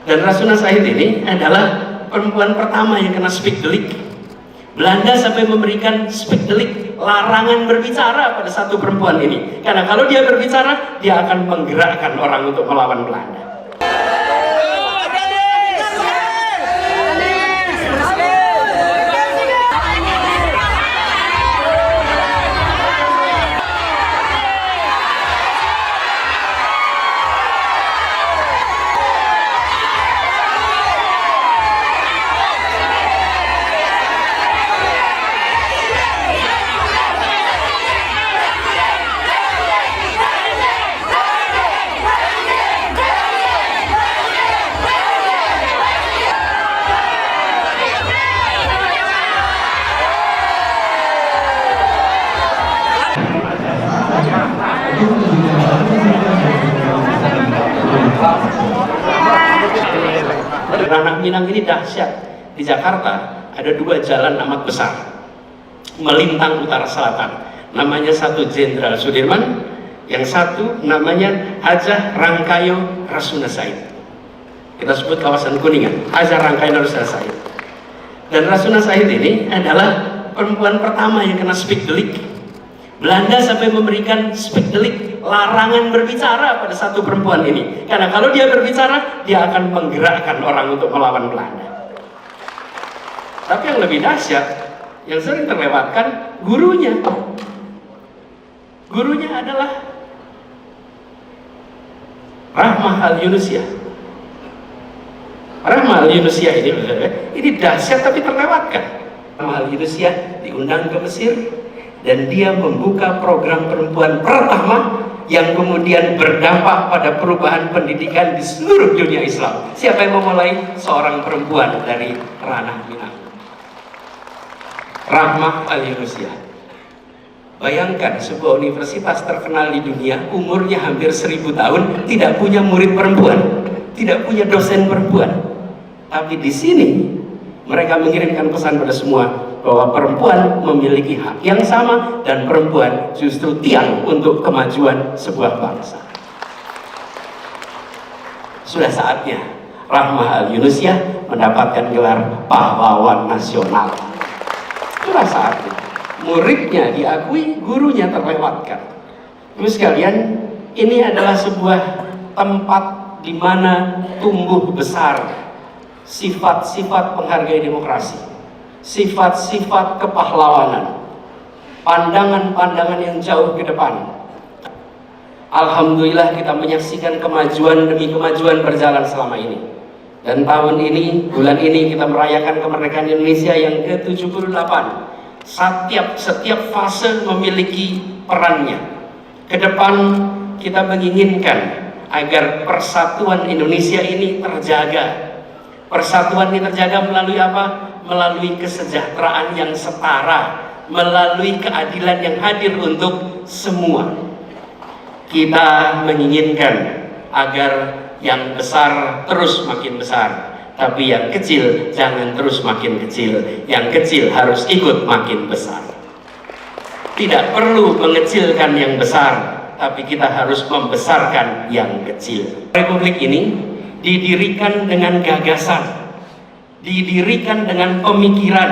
Dan Rasuna Said ini adalah perempuan pertama yang kena Spikdelik. Belanda sampai memberikan Spikdelik, larangan berbicara pada satu perempuan ini. Karena kalau dia berbicara, dia akan menggerakkan orang untuk melawan Belanda. Ranah Minang ini dahsyat. Di Jakarta ada dua jalan amat besar melintang utara selatan. Namanya satu Jenderal Sudirman, yang satu namanya Hajah Rangkayo Rasuna Said. Kita sebut kawasan Kuningan, Hajah Rangkayo Rasuna Said. Dan Rasuna Said ini adalah perempuan pertama yang kena Spikdelik. Belanda sampai memberikan Spikdelik, larangan berbicara pada satu perempuan ini. Karena kalau dia berbicara, dia akan menggerakkan orang untuk melawan Belanda. Tapi yang lebih dahsyat, yang sering terlewatkan, gurunya. Gurunya adalah Rahmah Al-Yunusyah. Rahmah Al-Yunusyah ini dahsyat tapi terlewatkan. Rahmah Al-Yunusyah diundang ke Mesir, dan dia membuka program perempuan pertama yang kemudian berdampak pada perubahan pendidikan di seluruh dunia Islam. Siapa yang memulai? Seorang perempuan dari ranah Minang, Rahmah Al-Yunusyah. Bayangkan sebuah universitas terkenal di dunia, umurnya hampir 1000 tahun, tidak punya murid perempuan, tidak punya dosen perempuan. Tapi di sini mereka mengirimkan pesan pada semua bahwa perempuan memiliki hak yang sama, dan perempuan justru tiang untuk kemajuan sebuah bangsa. Sudah saatnya Rahmah Al-Yunusyah mendapatkan gelar pahlawan nasional. Sudah saatnya. Muridnya diakui, gurunya terlewatkan. Terus sekalian, ini adalah sebuah tempat di mana tumbuh besar sifat-sifat penghargai demokrasi, sifat-sifat kepahlawanan, pandangan-pandangan yang jauh ke depan. Alhamdulillah kita menyaksikan kemajuan demi kemajuan berjalan selama ini. Dan tahun ini, bulan ini kita merayakan kemerdekaan Indonesia yang ke-78. Setiap fase memiliki perannya. Ke depan kita menginginkan agar persatuan Indonesia ini terjaga. Persatuan ini terjaga melalui apa? Melalui kesejahteraan yang setara, melalui keadilan yang hadir untuk semua. Kita menginginkan agar yang besar terus makin besar, tapi yang kecil jangan terus makin kecil. Yang kecil harus ikut makin besar. Tidak perlu mengecilkan yang besar, tapi kita harus membesarkan yang kecil. Republik ini didirikan dengan gagasan, didirikan dengan pemikiran,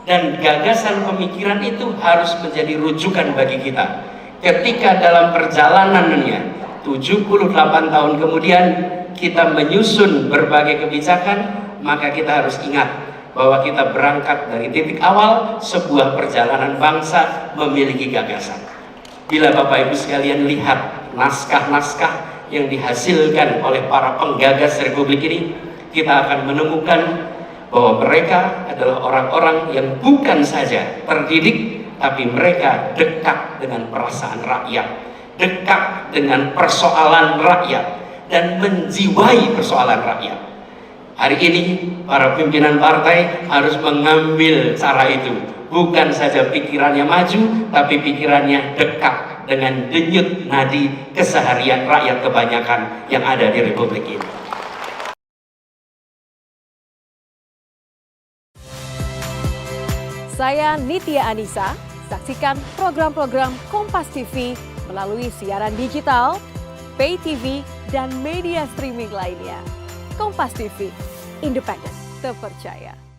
dan gagasan pemikiran itu harus menjadi rujukan bagi kita. Ketika dalam perjalanannya 78 tahun kemudian kita menyusun berbagai kebijakan, maka kita harus ingat bahwa kita berangkat dari titik awal sebuah perjalanan bangsa memiliki gagasan. Bila Bapak Ibu sekalian lihat naskah-naskah yang dihasilkan oleh para penggagas Republik ini, kita akan menemukan bahwa mereka adalah orang-orang yang bukan saja terdidik, tapi mereka dekat dengan perasaan rakyat, dekat dengan persoalan rakyat, dan menjiwai persoalan rakyat. Hari ini para pimpinan partai harus mengambil cara itu. Bukan saja pikirannya maju, tapi pikirannya dekat dengan denyut nadi keseharian rakyat kebanyakan yang ada di Republik ini. Saya Nitya Anissa, saksikan program-program Kompas TV melalui siaran digital, pay TV, dan media streaming lainnya. Kompas TV, independen, terpercaya.